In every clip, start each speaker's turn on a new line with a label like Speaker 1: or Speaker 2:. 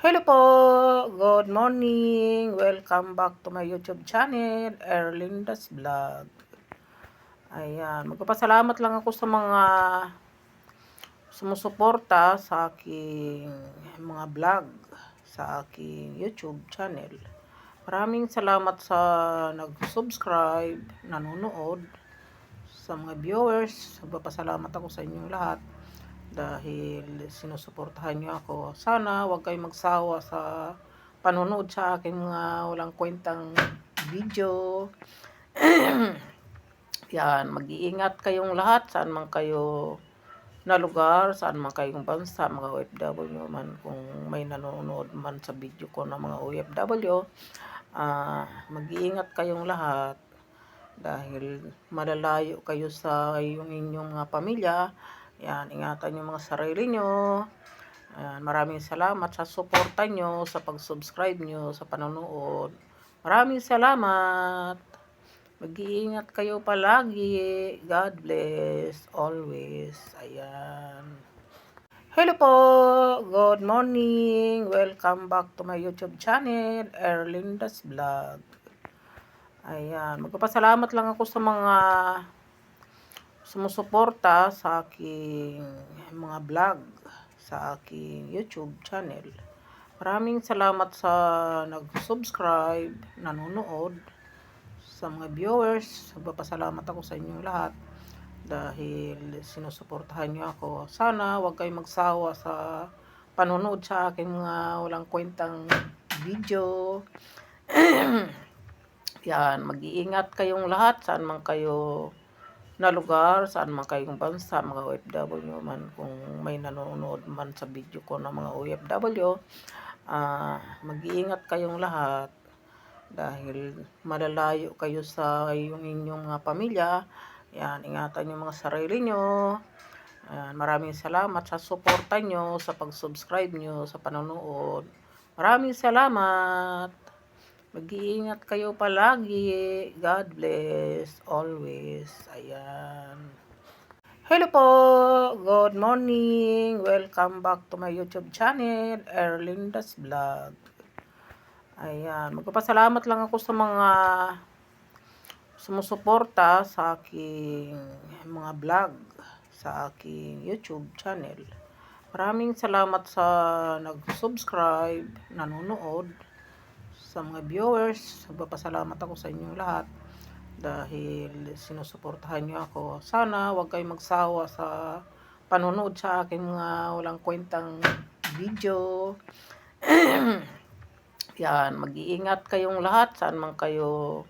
Speaker 1: Hello po! Good morning! Welcome back to my YouTube channel, Erlinda's Vlog. Ayan, magpapasalamat lang ako sa mga sumusuporta sa aking mga vlog, sa aking YouTube channel. Maraming salamat sa nag-subscribe, nanonood, sa mga viewers. Magpapasalamat ako sa inyong lahat dahil sinusuportahan niyo ako. Sana huwag kayong magsawa sa panonood sa aking mga walang kwentang video. Yan, mag-iingat kayong lahat saan man kayo na lugar, saan man kayong bansa, mga OFW man, kung may nanonood man sa video ko ng mga OFW. Mag-iingat kayong lahat dahil malalayo kayo sa inyong mga pamilya. Yan, ingatan niyo mga sarili niyo. Ayan, maraming salamat sa suporta nyo, sa pag-subscribe nyo, sa panonood. Maraming salamat. Mag-iingat kayo palagi. God bless always. Ayan. Hello po! Good morning! Welcome back to my YouTube channel, Erlinda's Vlog. Ayan, magpapasalamat lang ako sa mga sumusuporta sa aking mga vlog, sa aking YouTube channel. Maraming salamat sa nag-subscribe, nanonood, sa mga viewers. Magpapasalamat ako sa inyong lahat dahil sinusuportahan niyo ako. Sana huwag kayong magsawa sa panonood sa aking mga walang kwentang video. Yan, mag-iingat kayong lahat saan man kayo na lugar, saan man kayong bansa, mga OFW man, kung may nanonood man sa video ko ng mga OFW. Mag-iingat kayong lahat dahil malalayo kayo sa inyong mga pamilya. Yan, ingatan niyo mga sarili niyo. Maraming salamat sa suporta niyo, sa pag-subscribe niyo, sa panonood. Maraming salamat. Mag-iingat kayo palagi. God bless always. Ayan. Hello po! Good morning! Welcome back to my YouTube channel, Erlinda's Vlog. Ayan, magpapasalamat lang ako sa mga sumusuporta sa aking mga vlog, sa aking YouTube channel. Maraming salamat sa nag-subscribe, nanonood, sa mga viewers. Magpapasalamat ako sa inyong lahat dahil sinusuportahan niyo ako. Sana huwag kayong magsawa sa panonood sa aking mga walang kwentang video. Yan, mag-iingat kayong lahat saan man kayo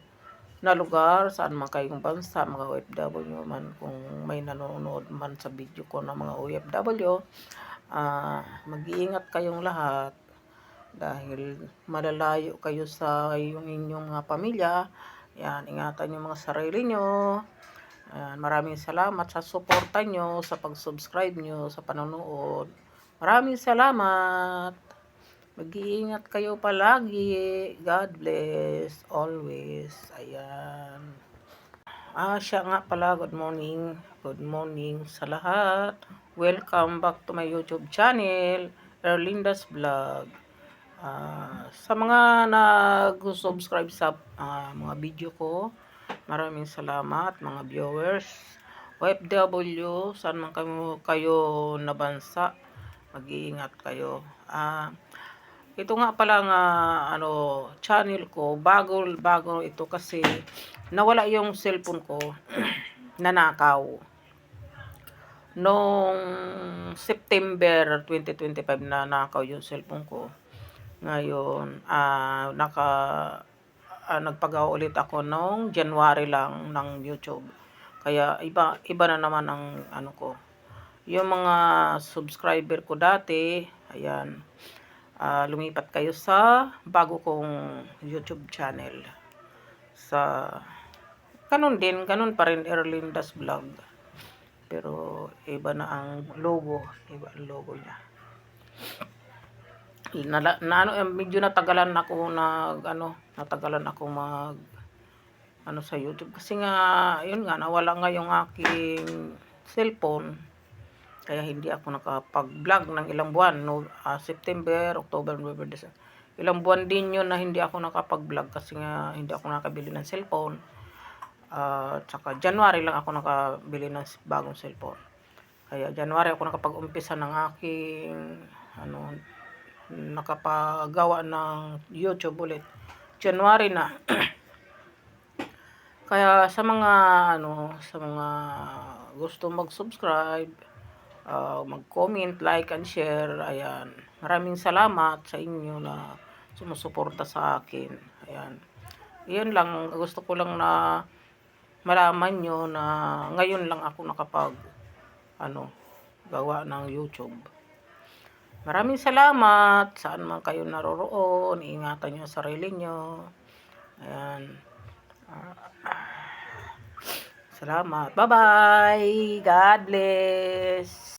Speaker 1: na lugar, saan man kayong bansa, mga OFW man, kung may nanonood man sa video ko ng mga OFW. Mag-iingat kayong lahat dahil malalayo kayo sa inyong mga pamilya. Yan, ingatan niyo mga sarili niyo. Maraming salamat sa suporta niyo, sa pag-subscribe niyo, sa panonood. Maraming salamat. Mag-iingat kayo palagi. God bless always. Ayan. Siya nga pala, good morning. Good morning sa lahat. Welcome back to my YouTube channel, Erlinda's Vlog. Sa mga nag-subscribe sa mga video ko, maraming salamat mga viewers. OFW, saan man kayo na bansa, mag-iingat kayo. Ito nga pala nga channel ko, bago ito kasi nawala yung cellphone ko, nanakaw. Noong September 2025 na nakaw yung cellphone ko. Ngayon, nagpagawa ulit ako noong January lang ng YouTube. Kaya iba na naman ang ko. Yung mga subscriber ko dati, ayan, lumipat kayo sa bago kong YouTube channel. Ganun pa rin, Erlinda's Vlog. Pero iba na ang logo, niya. Medyo natagalan ako sa YouTube kasi nga yun nga nawala nga yung aking cellphone. Kaya hindi ako nakapag-vlog ng ilang buwan, no, September, October, November, December. Ilang buwan din yun na hindi ako nakapag-vlog kasi nga hindi ako nakabili ng cellphone. Tsaka January lang ako nakabili ng bagong cellphone. Kaya January ako nakapag-umpisa ng aking nakapagawa ng YouTube ulit. January na. Kaya sa mga gusto mag-subscribe, mag-comment, like, and share, ayan. Maraming salamat sa inyo na sumusuporta sa akin. Ayan. Iyon lang, gusto ko lang na malaman nyo na ngayon lang ako gawa ng YouTube. Maraming salamat. Saan man kayo naroroon, ingatan nyo ang sarili nyo. Ayan. Salamat. Bye-bye. God bless.